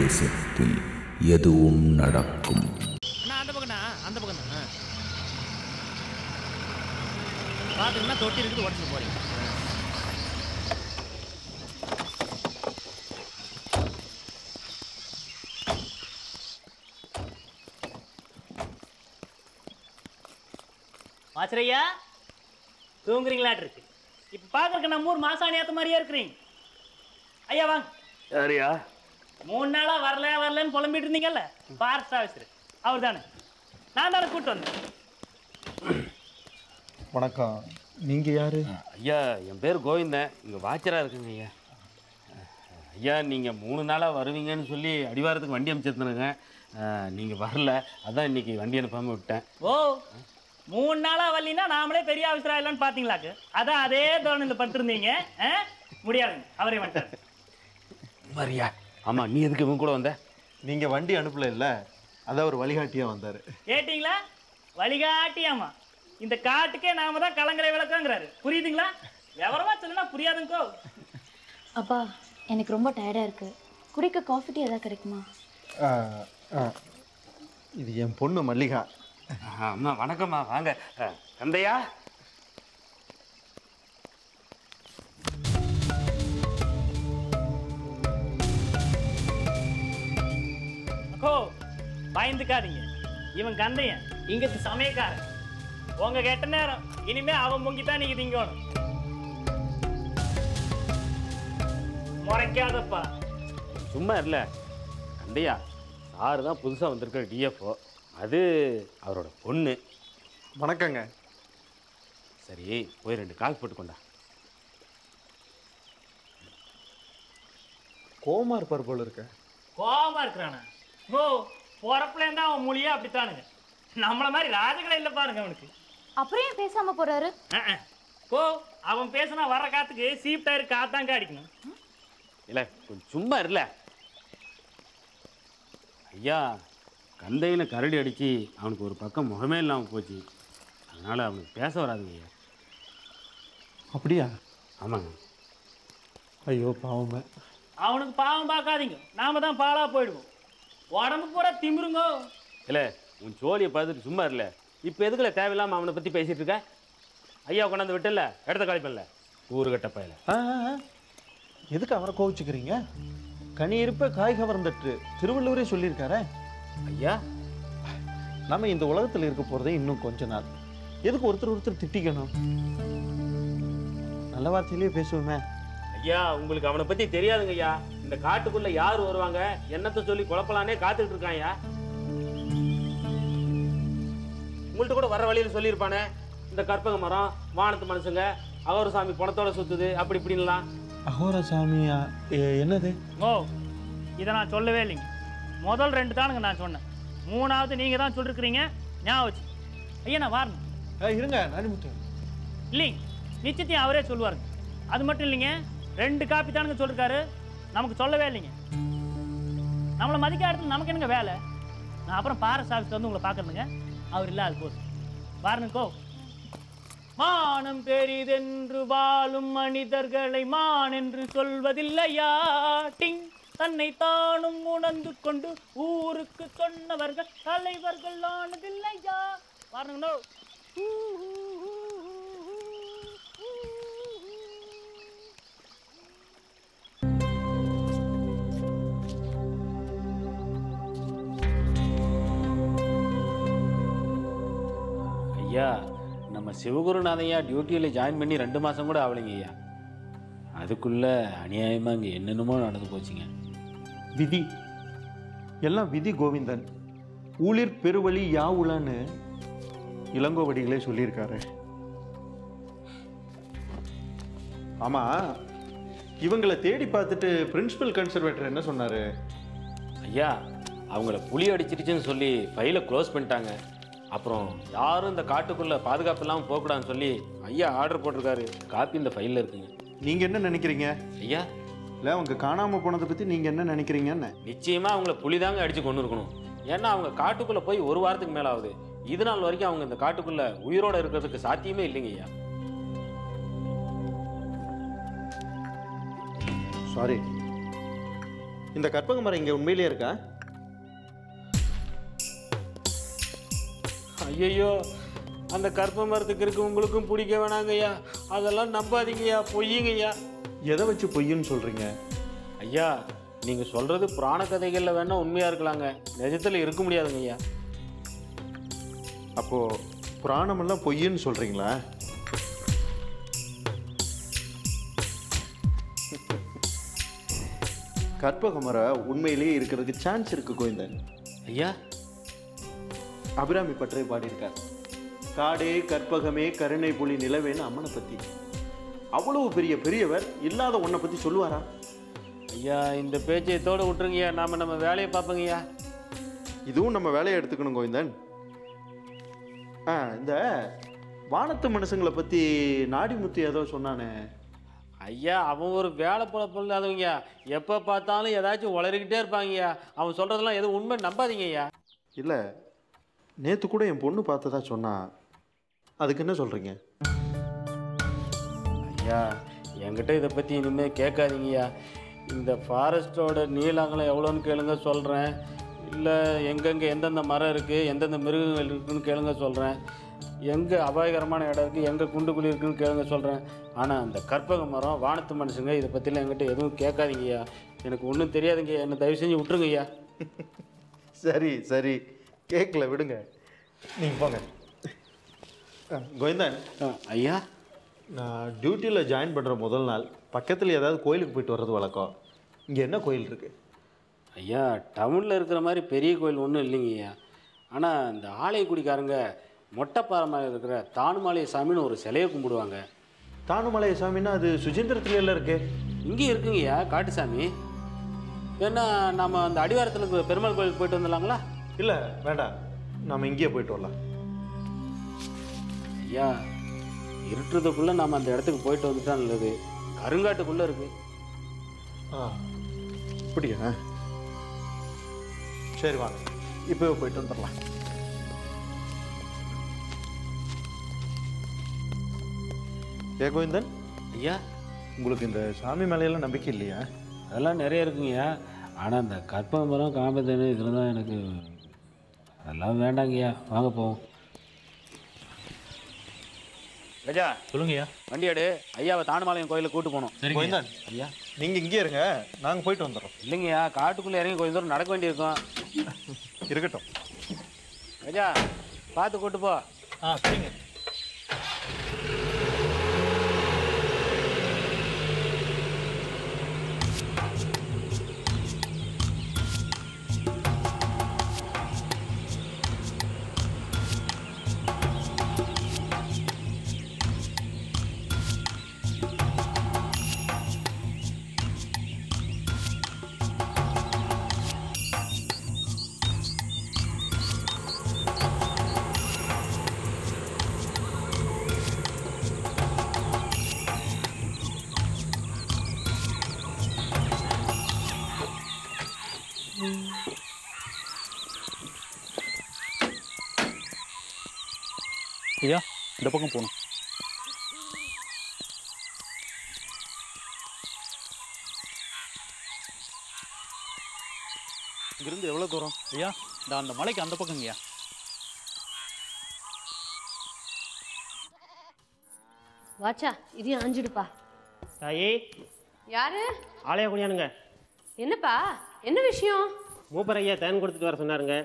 தேசத்தில் எதுவும் நடக்கும். அந்த பக்கம் பாத்துக்கிட்டா தொட்டி இருக்குது உடச்சு போறீங்க. ஆச்சரையா தூங்குறீங்களாட்டு இருக்கு. இப்ப பாக்குறதுக்கு நம்ம ஊர் மாசாணியாத்த மாதிரியே இருக்கிறீங்க. ஐயா வாங்க. யாரியா? 3 நாளா வரலன்னு புலம்பிட்டு இருந்தீங்கல்ல, ஃபாரஸ்ட் ஆஃபீஸர் அவர் தானே. நான் தானே கூப்பிட்டு வந்தேன். வணக்கம். நீங்கள் யார்? ஐயா என் பேர் கோவிந்தன், இங்கே வாச்சராக இருக்குங்க ஐயா. ஐயா நீங்கள் 3 நாளாக வருவீங்கன்னு சொல்லி அடிவாரத்துக்கு வண்டி அமைச்சிருந்தேனுங்க. நீங்கள் வரல, அதான் இன்னைக்கு வண்டி அனுப்பாமல் விட்டேன். ஓ 3 நாளா வரலினா நாமளே பெரிய ஆஃபீஸர் ஆயிடலான்னு பார்த்தீங்களாக்கு. அதான் அதே தோணில் பட்டுருந்தீங்க. முடியாதுங்க, அவரே வந்துட்டார். மரியா ஆமாம், நீ எதுக்கு இவங்க கூட வந்த? நீங்கள் வண்டி அனுப்பல இல்லை, அதான் ஒரு வழிகாட்டியாக வந்தார். கேட்டிங்களா? வழிகாட்டியாமா? இந்த காட்டுக்கே நாம தான் கலங்கரை விளக்கங்கிறாரு. புரியுதுங்களா? விவரமா சொல்லுனா புரியாதுங்கோ. அப்பா எனக்கு ரொம்ப டயர்டாக இருக்குது. குடிக்க காஃபி டீ எதாவது கிடைக்குமா? இது என் பொண்ணு மல்லிகா. அம்மா வணக்கம்மா, வாங்க. கந்தையா அக்கோ பயந்துக்காதீங்க. இவன் கந்தையன், இங்கத்து சமயக்காரன். உங்க கெட்ட நேரம் இனிமே அவன் முங்கித்தான் நீங்க திங்கணும். முறைக்காதப்பா. சும்மா இல்லை கந்தையா, சாரு தான் புதுசாக வந்திருக்கிற டிஎஃப்ஓ, அது அவரோட பொண்ணு. வணக்கங்க. சரி போய் 2 கால் போட்டுக்கொண்டா. கோமா இருப்பார் போல இருக்க. கோபமா இருக்கிறானா? ஓ பொறப்புலேருந்தா அவன் மொழியே அப்படித்தானுங்க. நம்மள மாதிரி ராஜகளை இல்லை பாருங்க அவனுக்கு. அப்புறம் ஏன் பேசாமல் போகிறாரு? ஓ அவன் பேசினா வர காத்துக்கு சீப் டயர் காத்தாங்க அடிக்கணும். இல்லை கொஞ்சம் சும்மா இல்லை ஐயா. கந்தையில் கரடி அடித்து அவனுக்கு ஒரு பக்கம் முகமே இல்லாமல் போச்சு, அதனால் அவனுக்கு பேச வராதுங்க ஐயா. அப்படியா? ஆமாங்க. ஐயோ பாவமே. அவனுக்கு பாவம் பார்க்காதீங்க, நாம தான் பாலா போயிடுவோம். உடம்பு பூரா திமிருங்கோ. இல்லை உன் சோழியை பார்த்துட்டு சும்மா இல்லை. இப்போ எதுக்குள்ள தேவையில்லாமல் அவனை பற்றி பேசிகிட்டு இருக்க? ஐயா கொண்டாந்து விட்டல, இடத்த காலிப்பல்ல ஊருகட்ட பயில. எதுக்கு அவரை கோவிச்சுக்கிறீங்க? கனி இருப்ப காய் கவர்ந்தட்டு திருவள்ளுவரே சொல்லியிருக்காரே. ஐயா நம்ம இந்த உலகத்தில் இருக்க போகிறதே இன்னும் கொஞ்ச நாள். எதுக்கு ஒருத்தர் திட்டிக்கணும்? நல்ல வார்த்தையிலேயே பேசுவோமே. ஐயா உங்களுக்கு அவனை பற்றி தெரியாதுங்க ஐயா. இந்த காட்டுக்குள்ளே யார் வருவாங்க என்னத்தை சொல்லி குழப்பலானே காத்துக்கிட்டு இருக்கான் ஐயா. உங்கள்கிட்ட கூட வர வழியில் சொல்லியிருப்பானே, இந்த கற்பக மரம், வானத்து மனுஷங்க, அகோர சாமி பணத்தோட சுற்றுது, அப்படி இப்படின்லாம். அகோர சாமியா? என்னது? ஓ இதை நான் சொல்லவே இல்லைங்க. முதல் 2 தானுங்க நான் சொன்னேன். 3ஆவது நீங்கள் தான் சொல்லிருக்கிறீங்க. ஞாபகம் வச்சு ஐயா நான் வரணும். இருங்க நானிமுத்து. இல்லைங்க, நிச்சயத்தையும் அவரே சொல்லுவாருங்க. அது மட்டும் இல்லைங்க, 2 காப்பி தானுங்க சொல்லிருக்காரு, நமக்கு சொல்லவே இல்லைங்க. நம்மளை மதிக்க இடத்துல நமக்கு என்னங்க வேலை? நான் அப்புறம் பாரஸ் ஆஃபீஸ் வந்து உங்களை பார்க்கணுங்க. அவர் இல்லை, அது போதும். பாருங்கோ. மானம் பெரிதென்று வாழும் மனிதர்களை மான் என்று சொல்வதில்லையா? டிங் தன்னை தானும் உணர்ந்து கொண்டு ஊருக்கு சொன்னவர்கள் தலைவர்கள் ஆனதில்லையா? பாருங்கண்ணோ. ஐயா நம்ம சிவகுருநாதையா டியூட்டியில் ஜாயின் பண்ணி 2 மாதம் கூட ஆகலைங்க ஐயா. அதுக்குள்ளே அநியாயமாக இங்கே என்னென்னமோ நடந்து போச்சுங்க. விதி எல்லாம் விதி கோவிந்தன். ஊழிர் பெருவழி யாவுலன்னு இளங்கோவடிகளே சொல்லியிருக்காரு. ஆமா, இவங்களை தேடி பார்த்துட்டு பிரின்சிபல் கன்சர்வேட்டர் என்ன சொன்னாரு? ஐயா அவங்கள புலி அடிச்சிருச்சுன்னு சொல்லி ஃபைலை க்ளோஸ் பண்ணிட்டாங்க. அப்புறம் யாரும் இந்த காட்டுக்குள்ளே பாதுகாப்பு இல்லாமல் போகக்கூடாதுன்னு சொல்லி ஐயா ஆர்டர் போட்டிருக்காரு. காப்பி இந்த ஃபைலில் இருக்குங்க. நீங்க என்ன நினைக்கிறீங்க ஐயா? இல்லை, அவங்க காணாமல் போனதை பற்றி நீங்க என்ன நினைக்கிறீங்கன்னு? நிச்சயமாக அவங்கள புலி தாங்க அடித்து கொண்டு இருக்கணும். ஏன்னா அவங்க காட்டுக்குள்ளே போய் 1 வாரத்துக்கு மேலே ஆகுது. இது நாள் வரைக்கும் அவங்க இந்த காட்டுக்குள்ளே உயிரோடு இருக்கிறதுக்கு சாத்தியமே இல்லைங்க ஐயா. சாரி, இந்த கற்பக மரம் இங்கே உண்மையிலேயே இருக்கா? ஐயோ, அந்த கற்ப மரத்துக்கு இருக்கு உங்களுக்கும் பிடிக்க வேணாங்கய்யா. அதெல்லாம் நம்பாதீங்கய்யா, பொய்யுங்கய்யா. எதை வச்சு பொய்யுன்னு சொல்கிறீங்க? ஐயா, நீங்கள் சொல்கிறது புராண கதைகளில் வேணால் உண்மையாக இருக்கலாங்க, நிஜத்தில் இருக்க முடியாதுங்க ஐயா. அப்போது புராணமெல்லாம் பொய்யுன்னு சொல்கிறீங்களா? கற்பக மரம் உண்மையிலேயே இருக்கிறதுக்கு சான்ஸ் இருக்கு கோவிந்தன். ஐயா, அபிராமி பற்றி பாடியிருக்கார். காடே கற்பகமே கருணை புலி நிலவேன்னு அம்மனை பற்றி. அவ்வளவு பெரியவர் இல்லாத ஒன்றை பற்றி சொல்லுவாரா? ஐயா, இந்த பேச்சையத்தோடு விட்டுருங்கய்யா, நம்ம வேலையை பார்ப்போங்கய்யா. இதுவும் நம்ம வேலையை எடுத்துக்கணும் கோவிந்தன். இந்த வானத்து மனுஷங்களை பற்றி நாடிமுத்து ஏதோ சொன்னானே. ஐயா, அவன் ஒரு வேலை பொல்லாதவங்கய்யா, எப்போ பார்த்தாலும் ஏதாச்சும் உளறிக்கிட்டே இருப்பாங்கய்யா. அவன் சொல்கிறதெல்லாம் எதுவும் உண்மை நம்பாதீங்க ஐயா. இல்லை, நேற்று கூட என் பொண்ணு பார்த்ததா சொன்னா. அதுக்கு என்ன சொல்கிறீங்க? ஐயா, என்கிட்ட இதை பற்றி இனிமேல் கேட்காதீங்கய்யா. இந்த ஃபாரஸ்ட்டோட நீளங்கலம் எவ்வளோன்னு கேளுங்க சொல்கிறேன். இல்லை எங்கெங்கே எந்தெந்த மரம் இருக்குது, எந்தெந்த மிருகங்கள் இருக்குதுன்னு கேளுங்க சொல்கிறேன். எங்கே அபாயகரமான இடம் இருக்குது, எங்கே குண்டுக்குழி இருக்குதுன்னு கேளுங்க சொல்கிறேன். ஆனால் அந்த கற்பக மரம், வானத்து மனுஷங்க இதை பற்றிலாம் என்கிட்ட எதுவும் கேட்காதீங்கய்யா. எனக்கு ஒன்றும் தெரியாதுங்கய்யா, என்னை தயவு செஞ்சு விட்டுருங்கய்யா. சரி, கேட்கல, விடுங்க. நீங்கள் போங்க. கோவிந்தன். ஐயா, நான் டியூட்டியில் ஜாயின் பண்ணுற முதல் நாள் பக்கத்தில் ஏதாவது கோயிலுக்கு போயிட்டு வர்றது வழக்கம். இங்கே என்ன கோயில் இருக்குது? ஐயா, டவுனில் இருக்கிற மாதிரி பெரிய கோயில் ஒன்றும் இல்லைங்கய்யா. ஆனால் இந்த ஆலயக்குடிக்காரங்க மொட்டைப்பாறை இருக்கிற தானுமாலய சாமின்னு ஒரு சிலையை கும்பிடுவாங்க. தானுமலை சாமின்னா அது சுஜீந்திரத்துல இருக்கு. இங்கேயும் இருக்குங்கய்யா, காட்டு சாமி. ஏன்னா நம்ம அந்த அடிவாரத்தில் இருக்கிற பெருமாள் கோயிலுக்கு போயிட்டு வந்துடலாங்களா? இல்லை, வேண்டாம், நம்ம இங்கேயே போயிட்டு வரலாம். ஐயா, இருட்டுறதுக்குள்ளே நம்ம அந்த இடத்துக்கு போயிட்டு வந்துட்டா நல்லது. கருங்காட்டுக்குள்ளே இருக்குது. அப்படியா? சரி, வாங்க, இப்போவே போயிட்டு வந்துடலாம். கோவிந்தன். ஐயா, உங்களுக்கு இந்த சாமி மேலையெல்லாம் நம்பிக்கை இல்லையா? அதெல்லாம் நிறைய இருக்குங்கய்யா. ஆனால் இந்த கற்பக மரம், காம்பத்தேனு இதில் தான் எனக்கு அதெல்லாம் வேண்டாங்கய்யா. வாங்க போவோம். கஜா, சொல்லுங்கய்யா. வண்டியாடு, ஐயாவை தானுமாலயம் கோயிலுக்கு கூட்டு போகணும். கோவிந்தன், ஐயா, நீங்கள் இங்கே இருங்க, நாங்கள் போயிட்டு வந்துடுறோம். இல்லைங்கய்யா, காட்டுக்குள்ளே இறங்கி கொஞ்சம் தூரம் நடக்க வேண்டியிருக்கும். இருக்கட்டும். கஜா, பார்த்து கூட்டு போ. சரிங்க. ஐயா, இந்த பக்கம் போகணும். இங்கிருந்து எவ்வளோ தூரம்? ஐயா, இந்த அந்த மலைக்கு அந்த பக்கங்கய்யா. வாச்சா, இதையும் ஆஞ்சிடுப்பா. தாயே, யாரு? ஆலய குடியானுங்க. என்னப்பா, என்ன விஷயம்? மூப்பர் ஐயா தேன் கொடுத்துட்டு வர சொன்னாருங்க,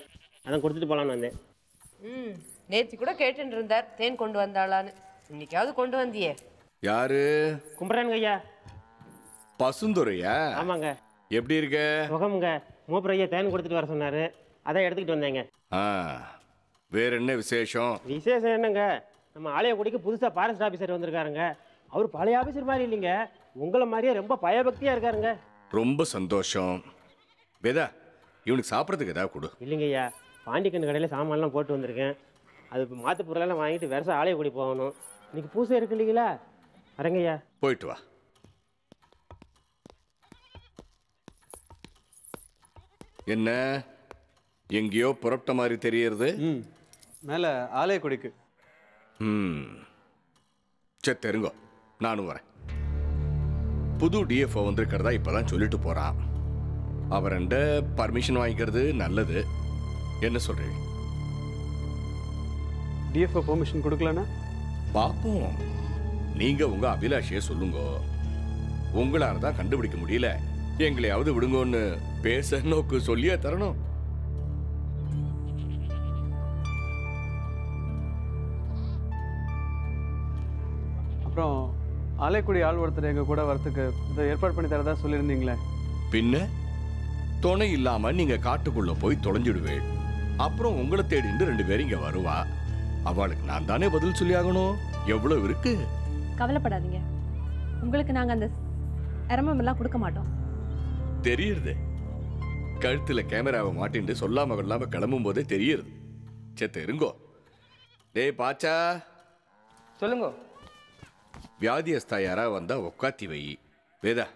அதான் கொடுத்துட்டு போகலான்னு வந்தேன். நேற்று கூட கேட்டுட்டு இருந்தார் தேன் கொண்டு வந்தாளான்னு. இன்னைக்காவது கொண்டு வந்தியே. யாரு? கும்பிட்றானுங்க ஐயா. பசுந்துரையா? ஆமாங்க. எப்படி இருக்க? முகமுங்க. மூப்பர் ஐயா தேன் கொடுத்துட்டு வர சொன்னாரு, அதான் எடுத்துக்கிட்டு வந்தேங்க. வேற என்ன விசேஷம்? விசேஷம் என்னங்க, நம்ம ஆலயக்குடிக்கு புதுசாக ஃபாரஸ்ட் ஆஃபீஸர் வந்திருக்காருங்க. அவர் பழைய ஆஃபீஸர் மாதிரி இல்லைங்க, உங்களை மாதிரியே ரொம்ப பயபக்தியாக இருக்காருங்க. ரொம்ப சந்தோஷம். வேதா, இவனுக்கு சாப்பிட்றதுக்கு ஏதாவது கொடு. இல்லைங்க ஐயா, பாண்டிக்கண்ணு கடையில் சாமான்லாம் போட்டு வந்திருக்கேன். அது மாற்று பொருளெல்லாம் வாங்கிட்டு வருஷம் ஆலயக்குடி போகணும். இன்னைக்கு பூசை இருக்கு இல்லைங்களா? வரேங்க ஐயா. போயிட்டு வா. என்ன எங்கேயோ புறப்பட்ட மாதிரி தெரியறது? மேலே ஆலயக்குடிக்கு. சரி, தெரிங்கோ, நானும் வரேன். புது டிஎஃப்ஓ வந்திருக்கிறதா இப்போதான் சொல்லிட்டு போகிறான். அவரண்ட பர்மிஷன் வாங்கிக்கிறது நல்லது. என்ன சொல்றீங்க? டிஎஃப்ஓ பெர்மிஷன் கொடுக்கலன்னா பாப்போம். நீங்க உங்க அபிலாஷைய சொல்லுங்க. உங்களால தான் கண்டுபிடிக்க முடியல, எங்களையாவது விடுங்கன்னு பேச நோக்கு சொல்லியே தரணும். அப்புறம் ஆலைக்குடி ஆள் ஒருத்தர் எங்க கூட வரத்துக்கு இதை ஏற்பாடு பண்ணி தரதா சொல்லியிருந்தீங்களே. பின்ன துணை இல்லாம நீங்க காட்டுக்குள்ள போய் தொலைஞ்சிடுவே. அப்புறம் உங்களை தேடிட்டு 2 பேரும் இங்க வருவா. அவளுக்கு நான் தானே பதில் சொல்லி ஆகணும். எவ்வளவு இருக்கு? கவலைப்படாதீங்க, உங்களுக்கு நாங்க அந்த அரமம் எல்லாம் கொடுக்க மாட்டோம். தெரியுது. கழுத்துல கேமராவை மாட்டிட்டு சொல்லாம கொள்ளாம கிளம்பும் போதே தெரியுது. செத்த இருங்கோ. டேய் பாச்சா, சொல்லுங்க. வியாதியஸ்தா யாரா வந்தா உக்காத்தி வை. வேதா,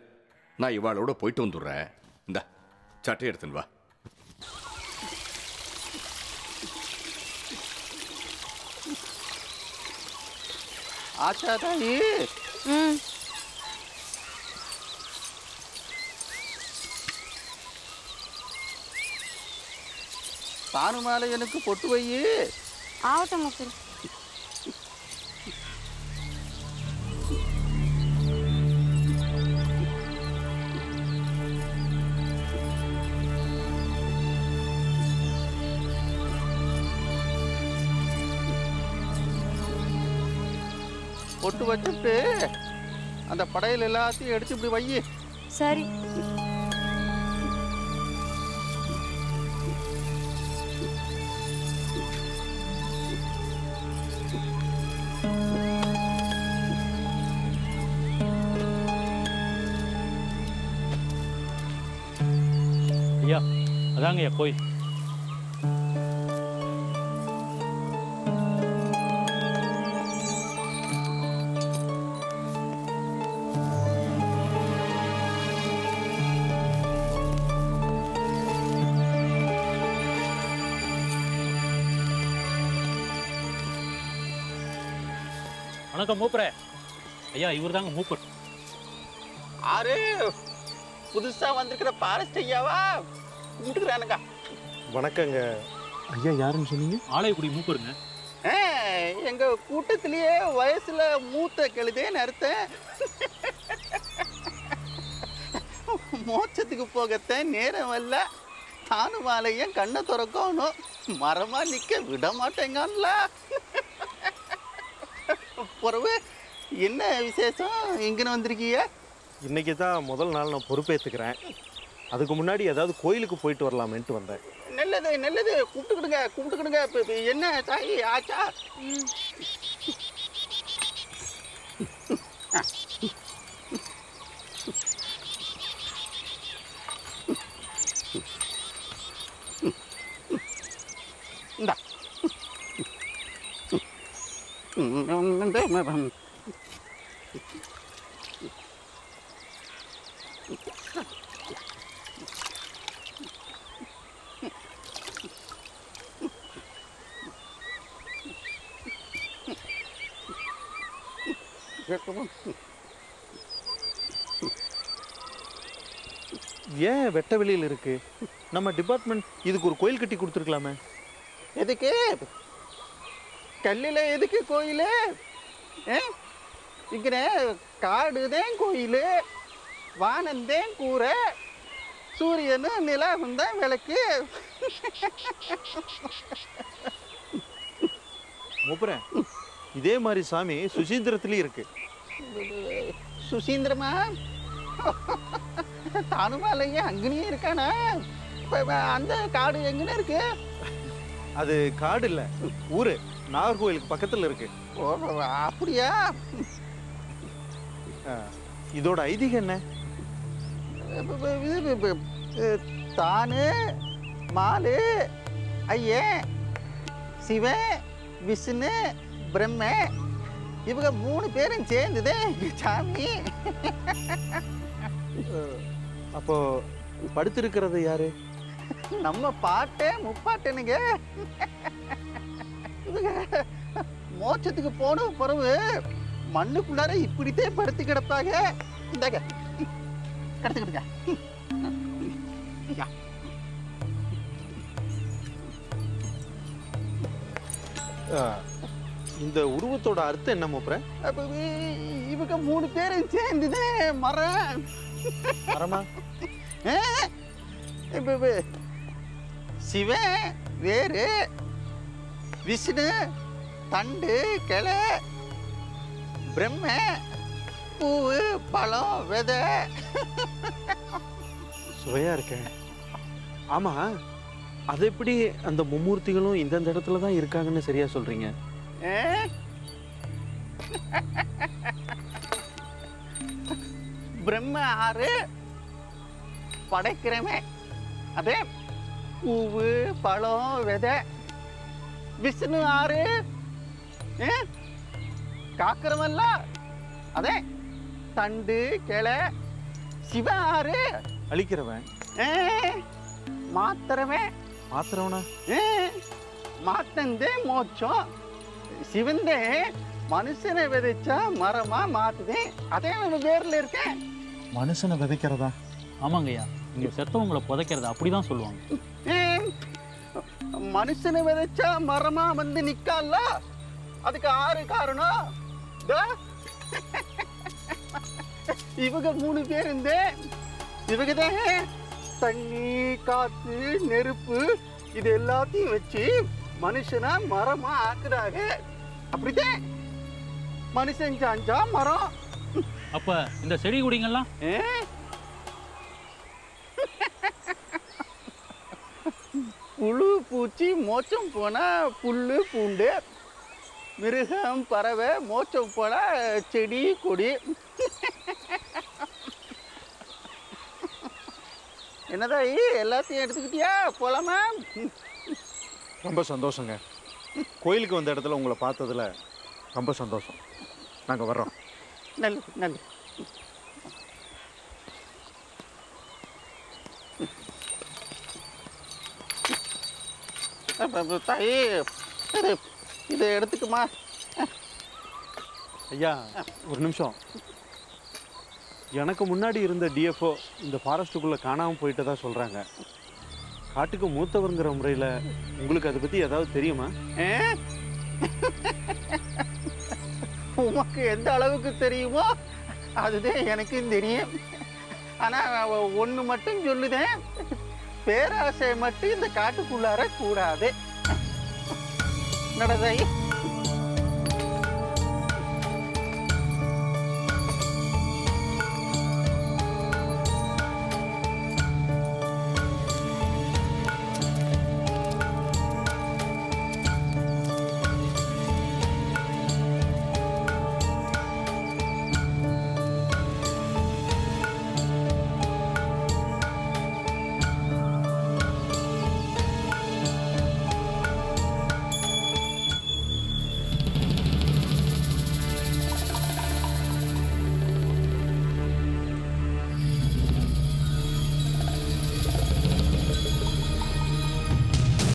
நான் இவாளோட போயிட்டு வந்துடுறேன். இந்த சட்டை எடுத்துன்னு வா. ஆச்சா தாயி, தானுமாலை எனக்கு பொட்டு வை. ஆகட்டும் முக்கில். பொட்டு வச்சுட்டு அந்த படையல் எல்லாத்தையும் எடுத்து இப்படி வை. சரி. ஐயா, அதாங்க ஐயா கோயில். வணக்கம் மூப்பரே. ஐயா, இவர் தாங்க மூப்பர். ஆறு புதுசா வந்திருக்கிற பாரஸ்ட் ஐயாவா கும்பிட்டுக்கிறானுங்க. வணக்கங்க ஐயா. யாருன்னு சொன்னீங்க? ஆலயக்குடி மூப்பருங்க. எங்க கூட்டத்திலேயே வயசுல மூத்த கழுதேன்னு அர்த்தம். மோட்சத்துக்கு போகத்தான் நேரம் வரல. தானுமாலையும் கண்ணை திறக்கணும், மரமா நிக்க விட மாட்டேங்கல்ல. பிறகு என்ன விசேஷம் இங்கன்னு வந்திருக்கீங்க? இன்னைக்கு தான் முதல் நாள் நான் பொறுப்பேற்றுக்கிறேன். அதுக்கு முன்னாடி ஏதாவது கோயிலுக்கு போயிட்டு வரலாமேன்ட்டு வந்தேன். நல்லது நல்லது, கூப்பிட்டுக்கிடுங்க கூப்பிட்டுக்கிடுங்க. இப்போ என்ன தாயி ஆச்சா? இந்தா ஏன் வெட்ட வெளியில் இருக்கு? நம்ம டிபார்ட்மெண்ட் இதுக்கு ஒரு கோயில் கட்டி கொடுத்துருக்கலாமே. எதுக்கு கல்லில் எதுக்கு கோயில்? இங்கிற காடுதான் கோயில், வானந்தேன் கூரை, சூரியனு நிலாவும் தான் விளக்கு. மூப்பரேன், இதே மாதிரி சாமி சுசீந்திரத்திலயும் இருக்கு. சுசீந்திரமா? தானுமாலையே அங்கனே இருக்கானா? அந்த காடு எங்கன்னு இருக்கு? அது காடு இல்ல, ஊரு. நாகர்கோயிலுக்கு பக்கத்துல இருக்கு. ஓ அப்படியா? இதோட ஐதீகம் என்ன? தானு மாலு ஐயன் சிவன் விஷ்ணு பிரம்ம இவங்க 3 பேரும் சேர்ந்துதே சாமி. அப்போ படுத்திருக்கிறது யாரு? நம்ம பாட்டே முப்பாட்டனுங்க. மோட்சத்துக்கு போன பிறகு மண்ணுக்குள்ளார இப்படித்தான் படுத்து கிடப்பாங்க. இந்தாங்க கடத்துக்கிடுங்க. இந்த உருவத்தோட அர்த்தம் என்ன மூப்பற? இவங்க 3 பேரும் சேர்ந்துதே மரம். மரமா? சிவன் வேறு, விஷ்ணு தண்டு கிளை, பிரம்ம பூவு பழம் விதை. சுவையா இருக்கேன். ஆமா, அது எப்படி அந்த மும்மூர்த்திகளும் இந்தந்த இடத்துல தான் இருக்காங்கன்னு சரியா சொல்றீங்க? பிரம்ம ஆறு படைக்கிறவன், அதே பூவு பழம் விதை. விஷ்ணு ஆறு காக்கிறவன்ல, அதே தண்டு கிளை. சிவ ஆறு அழிக்கிறவன், மாத்திரவன். மாத்திரவனா? மாத்தந்தே மோட்சம். சிவந்தே மனுஷனை விதைச்சா மரமா மாத்துதே. அதே நம்ம பேர்ல இருக்கேன். மனுஷனை விதைக்கிறதா? ஆமாங்கய்யா, இங்கே செத்தவங்களை புதைக்கிறது அப்படிதான் சொல்லுவாங்க. மனுஷனை விதைச்சா மரமா வந்து நிக்கல, அதுக்கு ஆறு காரணம். இவங்க 3 பேர் இருந்தே இவங்கதான் தண்ணி காத்து நெருப்பு இது எல்லாத்தையும் வச்சு மனுஷனா மரமா ஆக்குறாங்க. அப்படித்தான் மனுஷன் சாஞ்சா மரம். அப்ப இந்த செடி கொடிங்கெல்லாம் புழு பூச்சி மோட்சம் போனா புல்லு பூண்டு, மிருகம் பறவை மோட்சம் போனா செடி கொடி. என்னதான் எல்லாத்தையும் எடுத்துக்கிட்டியா? போலாமா? ரொம்ப சந்தோஷங்க. கோயிலுக்கு வந்த இடத்துல உங்களை பார்த்ததுல ரொம்ப சந்தோஷம். நாங்கள் வர்றோம். நல்லது நல்லது. தாயி இதை எடுத்துக்குமா? ஐயா ஒரு நிமிஷம். எனக்கு முன்னாடி இருந்த டிஎஃப்ஓ இந்த ஃபாரஸ்ட்டுக்குள்ளே காணாமல் போயிட்டதா சொல்கிறாங்க. காட்டுக்கு மூத்தவருங்கிற முறையில் உங்களுக்கு அதை பற்றி ஏதாவது தெரியுமா? உமக்கு எந்த அளவுக்கு தெரியுமோ அதுதான் எனக்கும் தெரியும். ஆனால் ஒன்று மட்டும் சொல்லுதேன், பேராசை மட்டும் இந்த காட்டுக்குள்ளார கூடாது. நடந்தாய்